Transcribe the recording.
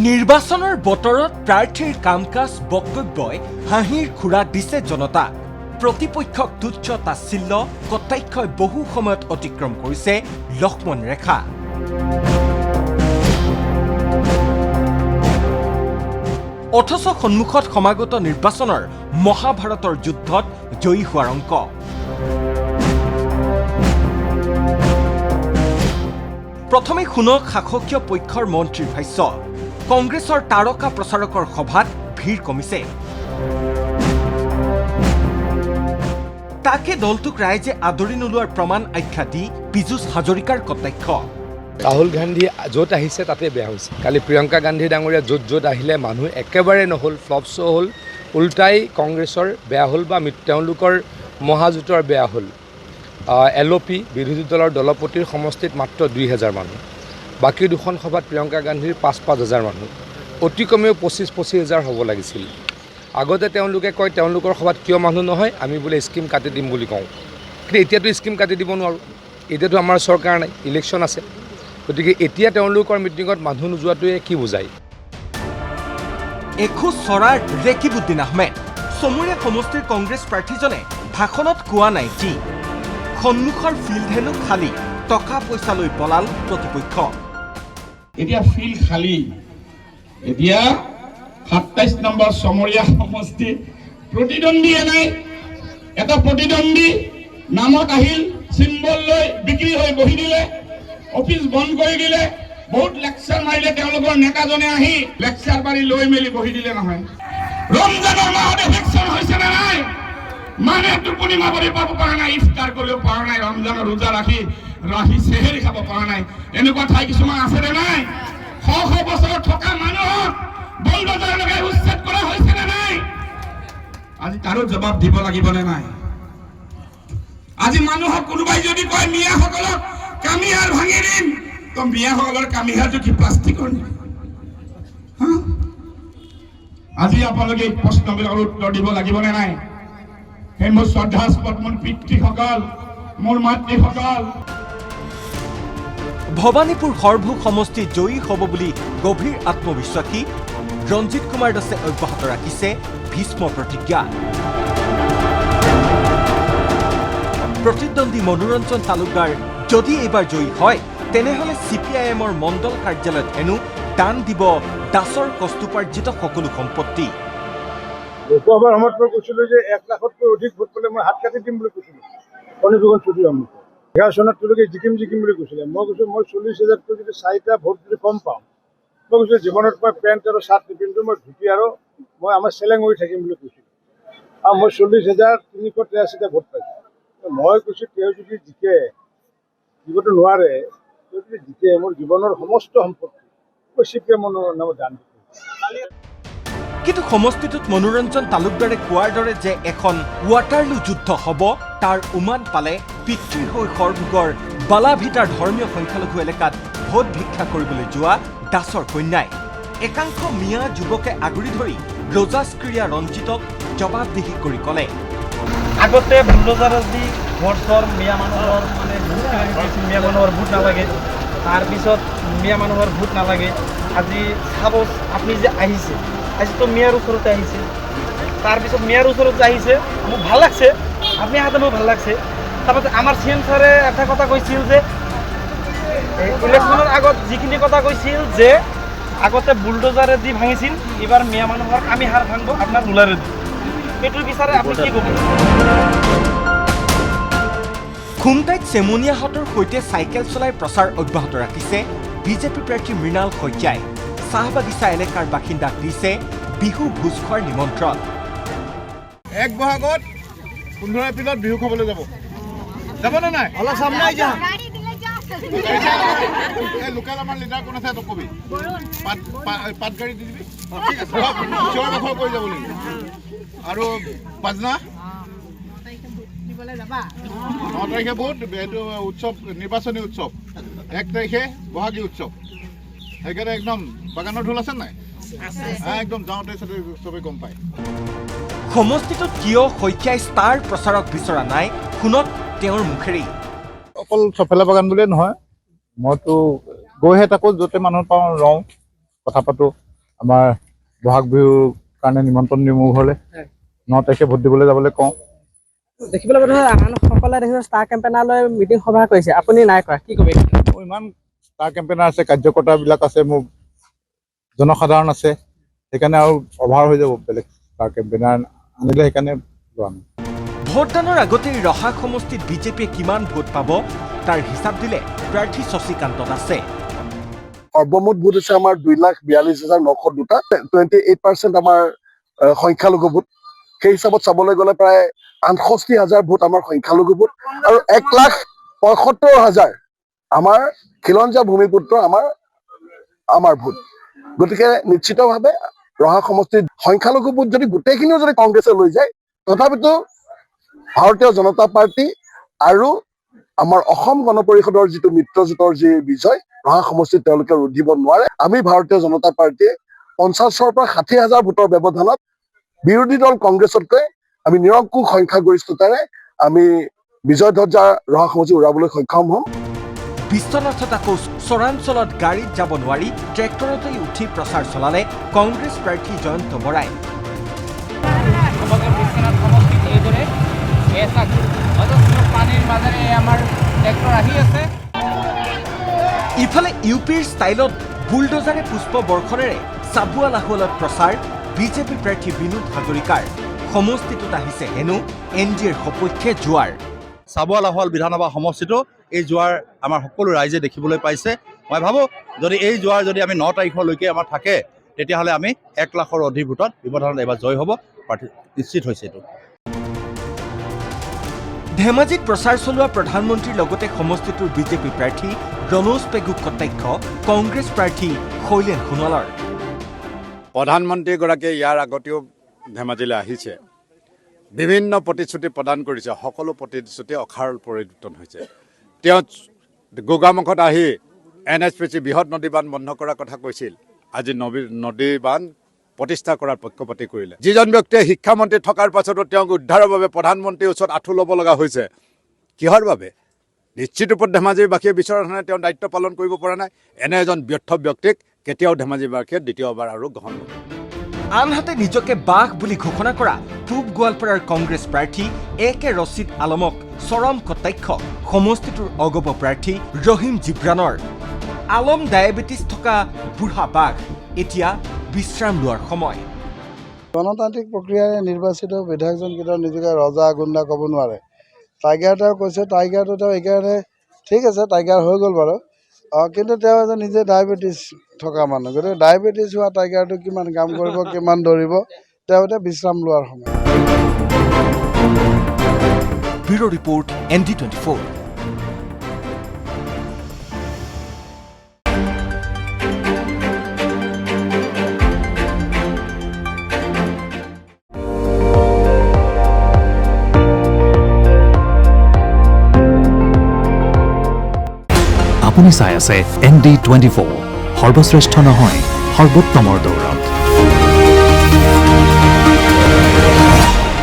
নিৰ্বাচনৰ বতৰত প্ৰাৰ্থীৰ কাম-কাজ বক্তব্যই হাঁহিৰ খুৰা দিছে জনতা। প্ৰতিপক্ষক তুচ্ছ তাচ্ছিল্য কটাক্ষই বহু সময়ত অতিক্ৰম কৰিছে লক্ষ্মণ ৰেখা। অথচ সন্মুখত সমাগত নিৰ্বাচনৰ মহাভাৰতৰ যুদ্ধত জয়ী হোৱাৰ অংক। প্ৰথমে শুনক শাসকীয় পক্ষৰ মন্ত্ৰীৰ ভাষ্য। কংগ্ৰেছৰ তাৰকা প্ৰচাৰকৰ সভাত ভিৰ কমিছে। তাকে দলটোক ৰাইজে আদৰি নোলোৱাৰ প্ৰমাণ আখ্যা দি পীযুষ হাজৰিকাৰ কটাক্ষ। ৰাহুল গান্ধী য'ত আহিছে তাতে বেয়া হৈছে। কালি প্ৰিয়ংকা গান্ধী ডাঙৰীয়া য'ত আহিলে মানুহ একেবাৰে নহ'ল, ফ্লপ শ্ব' হ'ল, উল্টাই কংগ্ৰেছৰ বেয়া হ'ল বা তেওঁলোকৰ মহাজোঁটৰ বেয়া হ'ল। LOP বিৰোধী দলৰ দলপতিৰ সমষ্টিত মাত্ৰ 2000 মানুহ, বাকী দুখন সভাত প্ৰিয়ংকা গান্ধীৰ 5,000 মানুহ, অতি কমেও 25,000 হ'ব লাগিছিল। আগতে তেওঁলোকে কয় তেওঁলোকৰ সভাত কিয় মানুহ নহয়, আমি বোলে স্কিম কাটি দিম বুলি কওঁ। কিন্তু এতিয়াতো স্কিম কাটি দিব নোৱাৰোঁ, এতিয়াতো আমাৰ চৰকাৰ নাই, ইলেকশ্যন আছে। গতিকে এতিয়া তেওঁলোকৰ মিটিঙত মানুহ নোযোৱাটোৱে কি বুজায়? এখোজ চৰাৰ ৰেকিবুদ্দিন আহমেদ চমুৰীয়া সমষ্টিৰ কংগ্ৰেছ প্ৰাৰ্থীজনে ভাষণত কোৱা নাই কি? সন্মুখৰ ফিল্ড হেনো খালী, টকা পইচা লৈ পলাল প্ৰতিপক্ষ। এতিয়া ফিল্ড খালী, এতিয়া 27 নম্বৰ চমৰীয়া সমষ্টি প্ৰতিদ্বন্দ্বীয়ে নাই। এটা প্ৰতিদ্বন্দ্বী নামত আহিল, চিম্বল লৈ বিক্ৰী হৈ বহি দিলে, অফিচ বন্ধ কৰি দিলে, বহুত লেকচাৰ মাৰিলে। তেওঁলোকৰ নেতাজনে আহি লেকচাৰ মাৰি লৈ মেলি বহি দিলে নহয়। ৰমজানৰ মাহত ইলেকশ্যন হৈছে নে নাই? মানে টোপনি মাৰি পাব পৰা নাই, ইফতাৰ কৰিব পৰা নাই, ৰমজানৰ ৰোজা ৰাখি চেহেৰি খাব পৰা নাই। এনেকুৱা ঠাই কিছুমান আছে নে নাই? শ শ বছৰ থকা মানুহক বলডজাৰ লগাই উচ্ছেদ কৰা হৈছে নে নাই? আজি তাৰো জবাব দিব লাগিব নে নাই? আজি মানুহক কোনোবাই যদি কয় মিয়াসকলক কামিহাৰ ভাঙি দিম, তো মিয়াসকলৰ কামিহাৰটো কি প্লাষ্টিকৰ নেকি? আজি আপোনালোকে এই প্ৰশ্নবিলাকৰ উত্তৰ দিব লাগিব নে নাই? সেই মোৰ শ্ৰদ্ধাস্পদ মোৰ পিতৃসকল, মোৰ মাতৃসকল। ভৱানীপুৰ সৰভোগ সমষ্টি জয়ী হ'ব বুলি গভীৰ আত্মবিশ্বাসী ৰঞ্জিত কুমাৰ দাসে অব্যাহত ৰাখিছে ভীষ্ম প্ৰতিজ্ঞা। প্ৰতিদ্বন্দ্বী মনোৰঞ্জন তালুকদাৰ যদি এইবাৰ জয়ী হয়, তেনেহ'লে CPIMৰ মণ্ডল কাৰ্যালয়ত হেনো দান দিব দাসৰ কষ্টোপাৰ্জিত সকলো সম্পত্তি। লোকসভাৰ সময়ত মই কৈছিলোঁ যে 1 লাখতকৈ অধিক ভোট পালে মই হাত কাটি দিম বুলি কৈছিলোঁ। কণীযোগন চুটি সন্মুখত 11 চনত তেওঁলোকে জিকিম বুলি কৈছিলে। মই কৈছোঁ মই 40,000তকৈ যদি 4টা ভোট যদি কম পাওঁ, মই কৈছোঁ জীৱনত মই পেণ্ট আৰু চাৰ্ট নিপিন্ধো, মই ধুতি আৰু মই আমাৰ চেলেং হৈ থাকিম বুলি কৈছিলোঁ। আৰু মই 40,383টা ভোট পাইছোঁ। মই কৈছোঁ তেওঁ যদি জিকে, জিকিবতো নোৱাৰে, তেওঁ যদি জিকে মোৰ জীৱনৰ সমস্ত সম্পত্তি মই CPIMৰ নামত দান দিম। কিন্তু সমষ্টিটোত মনোৰঞ্জন তালুকদাৰে কোৱাৰ দৰে যে এখন ৱাটাৰলু যুদ্ধ হ'ব, তাৰ উমান পালে পিতৃৰ হৈ সৰভোগৰ বালাভিটাৰ ধৰ্মীয় সংখ্যালঘু এলেকাত ভোট ভিক্ষা কৰিবলৈ যোৱা দাসৰ কন্যাই। একাংশ মিয়া যুৱকে আগুৰি ধৰি ৰজাস্ক্ৰিয়া ৰঞ্জিতক জবাবদিহি কৰি ক'লে, আগতে বুলডোজাৰত দি ঘৰ মিয়া মানুহৰ মানে ভোট কিনিছিল, মিয়া মানুহৰ ভোট নালাগে। তাৰপিছত মিয়া মানুহৰ ভোট নালাগে। আজি চাব আপুনি যে আহিছে, আজিতো মিয়াৰ ওচৰতে আহিছে, তাৰপিছত মিয়াৰ ওচৰত যে আহিছে, মোক ভাল লাগছে। আপুনি আহাতে মোক ভাল লাগছে। তাৰপাছত আমাৰ CM ছাৰে এটা কথা কৈছিল যে ইলেকশ্যনৰ আগত যিখিনি কথা কৈছিল যে আগতে বুলডোজাৰে দি ভাঙিছিল, এইবাৰ মিয়া মানুহৰ আমি হাৰ ভাঙব আপনাৰ ৰুলাৰে দি। এইটোৰ বিচাৰে আপুনি কি ক'ব? খুমটাইত চেমনীয়াহঁতৰ সৈতে চাইকেল চলাই প্ৰচাৰ অব্যাহত ৰাখিছে বিজেপি প্ৰাৰ্থী মৃণাল শইকীয়াই। চাহ বাগিচা এলেকাৰ বাসিন্দাক দিছে বিহু ভোজ খোৱাৰ নিমন্ত্ৰণ। 1 বহাগত 15 এপ্ৰিলত বিহু খাবলৈ যাব নে নাই? অলপ সামনে যাম। এই লোকেল আমাৰ লিডাৰ কোন আছে তোক কবি, পাত গাড়ী দি দিবি। ঠিক আছে, চিঞৰ বাখৰ কৰি যাব লাগিব। আৰু বাজনা 9 তাৰিখে ভোট, এইটো উৎসৱ, নিৰ্বাচনী উৎসৱ। 1 তাৰিখে বহাগী উৎসৱ। সেইকাৰণে একদম বাগানৰ ঢোল আছে নাই? একদম যাওঁতে চবেই গম পায়। সমষ্টিটোত কিয় শইকীয়াই ষ্টাৰ প্ৰচাৰক বিচৰা নাই, শুনক তেওঁৰ মুখেৰেই। অকল চফেলা বাগান বুলিয়ে নহয়, মইতো গৈহে থাকোঁ, য'তে মানুহ পাওঁ ৰওঁ, কথা পাতোঁ। আমাৰ বহাগ বিহুৰ কাৰণে নিমন্ত্ৰণ দিওঁ মোৰ ঘৰলৈ 9 তাৰিখে ভোট দিবলৈ যাবলৈ কওঁ। দেখিবলৈ পোৱা আনসকলে দেখিছোঁ ষ্টাৰ কেম্পেইনাৰলৈ মিটিং সভা কৰিছে, আপুনি নাই কৰা, কি ক'ব? মোৰ ইমান ষ্টাৰ কেম্পেইনাৰ আছে, কাৰ্যকৰ্তাবিলাক আছে, মোৰ জনসাধাৰণ আছে, সেইকাৰণে আৰু অভাৰ হৈ যাব বেলেগ ষ্টাৰ কেম্পেইনাৰ আনিলে, সেইকাৰণে লোৱা নাই। ভোটদানৰ আগতেই ৰহা সমষ্টিত বিজেপিয়ে কিমান ভোট পাব তাৰ হিচাপ দিলে প্ৰাৰ্থী শশীকান্তত আছে। সৰ্বমুঠ ভোট হৈছে আমাৰ 2,42,902টা, 28% আমাৰ সংখ্যালঘু ভোট। সেই হিচাপত চাবলৈ গ'লে প্ৰায় 68,000 ভোট আমাৰ সংখ্যালঘু ভোট আৰু 1,75,000 আমাৰ খিলঞ্জীয়া ভূমিপুত্ৰ আমাৰ ভোট। গতিকে নিশ্চিতভাৱে ৰহা সমষ্টিত সংখ্যালঘু ভোট যদি গোটেইখিনিও যদি কংগ্ৰেছে লৈ যায়, তথাপিতো ভাৰতীয় জনতা পাৰ্টি আৰু আমাৰ অসম গণ পৰিষদৰ যিটো মিত্ৰজোঁটৰ যি বিজয়, ৰহা সমষ্টিত তেওঁলোকে ৰুধিব নোৱাৰে। আমি ভাৰতীয় জনতা পাৰ্টীয়ে 50,000 পৰা 60,000 ভোটৰ ব্যৱধানত বিৰোধী দল কংগ্ৰেছতকৈ আমি নিৰংকুশ সংখ্যাগৰিষ্ঠতাৰে আমি বিজয় ধ্বজা ৰহা সমষ্টি উৰাবলৈ সক্ষম হ'ম। বিশ্বনাথত আকৌ চৰাঞ্চলত গাড়ীত যাব নোৱাৰি ট্ৰেক্টৰতেই উঠি প্ৰচাৰ চলালে কংগ্ৰেছ প্ৰাৰ্থী জয়ন্ত বৰাই। বিশ্বনাথ সমষ্টিত এইদৰে পানীৰ মাজেৰে আমাৰ ট্ৰেক্টৰ আহি আছে। ইফালে ইউপিৰ ষ্টাইলত বুলডোজাৰে পুষ্প বৰ্ষণেৰে চাবুৱা লাহোৱালত প্ৰচাৰ বিজেপি প্ৰাৰ্থী বিনোদ হাজৰিকাৰ। সমষ্টিটোত আহিছে হেনো NDAৰ সপক্ষে জোৱাৰ। চাবুৱা লাহোৱাল বিধানসভা সমষ্টিটো এই জোৱাৰ আমাৰ সকলো ৰাইজে দেখিবলৈ পাইছে। মই ভাবোঁ যদি এই জোৱাৰ যদি আমি 9 তাৰিখলৈকে আমাৰ থাকে, তেতিয়াহ'লে আমি 1 লাখৰ অধিক ভোটত ব্যৱধানত এইবাৰ জয় হ'ব, প্ৰাৰ্থী নিশ্চিত হৈছে এইটো। ধেমাজিত প্ৰচাৰ চলোৱা প্ৰধানমন্ত্ৰীৰ লগতে সমষ্টিটোৰ বিজেপি প্ৰাৰ্থী ৰণোজ পেগুক কটাক্ষ কংগ্ৰেছ প্ৰাৰ্থী শৈলেন সোণোৱালৰ। প্ৰধানমন্ত্ৰীগৰাকীয়ে ইয়াৰ আগতেও ধেমাজিলৈ আহিছে, বিভিন্ন প্ৰতিশ্ৰুতি প্ৰদান কৰিছে, সকলো প্ৰতিশ্ৰুতি অখাৰ পৰিৱৰ্তন হৈছে। তেওঁ গোগামুখত আহি NHPC বৃহৎ নদী বান্ধ বন্ধ কৰাৰ কথা কৈছিল, আজি নদী বান্ধ প্ৰতিষ্ঠা কৰাৰ পক্ষপাতি কৰিলে। যিজন ব্যক্তিয়ে শিক্ষামন্ত্ৰী থকাৰ পাছতো তেওঁক উদ্ধাৰৰ বাবে প্ৰধানমন্ত্ৰীৰ ওচৰত আঁঠু ল'ব লগা হৈছে, কিহৰ বাবে? নিশ্চিত ৰূপত ধেমাজিবাসীয়ে বিচৰা ধৰণে তেওঁ দায়িত্ব পালন কৰিব পৰা নাই। এনে এজন ব্যৰ্থ ব্যক্তিক কেতিয়াও ধেমাজিবাসীয়ে দ্বিতীয়বাৰ আৰু গ্ৰহণ নকৰে। আনহাতে নিজকে বাঘ বুলি ঘোষণা কৰা পূব গোৱালপাৰাৰ কংগ্ৰেছ প্ৰাৰ্থী AK ৰছিদ আলমক চৰম কটাক্ষ সমষ্টিটোৰ অগপ প্ৰাৰ্থী ৰহিম জিব্ৰানৰ। আলম ডায়েবেটিছ থকা বুঢ়া বাঘ, এতিয়া বিশ্ৰাম লোৱাৰ সময়। গণতান্ত্ৰিক প্ৰক্ৰিয়াৰে নিৰ্বাচিত বিধায়কজন কেতিয়াও নিজকে ৰজা গুণ্ডা ক'ব নোৱাৰে। টাইগাৰ তেওঁ কৈছে, টাইগাৰটো তেওঁ এইকাৰণে ঠিক আছে, টাইগাৰ হৈ গ'ল বাৰু, কিন্তু তেওঁ এজন নিজে ডায়েবেটিছ থকা মানুহ। গতিকে ডায়েবেটিছ হোৱা টাইগাৰটো কিমান কাম কৰিব, কিমান দৌৰিব, তেওঁ এতিয়া বিশ্ৰাম লোৱাৰ সময়। Bureau' report ND24। আপুনি চাই আছে ND24, সৰ্বশ্ৰেষ্ঠ নহয়, সৰ্বোত্তমৰ দৌৰত।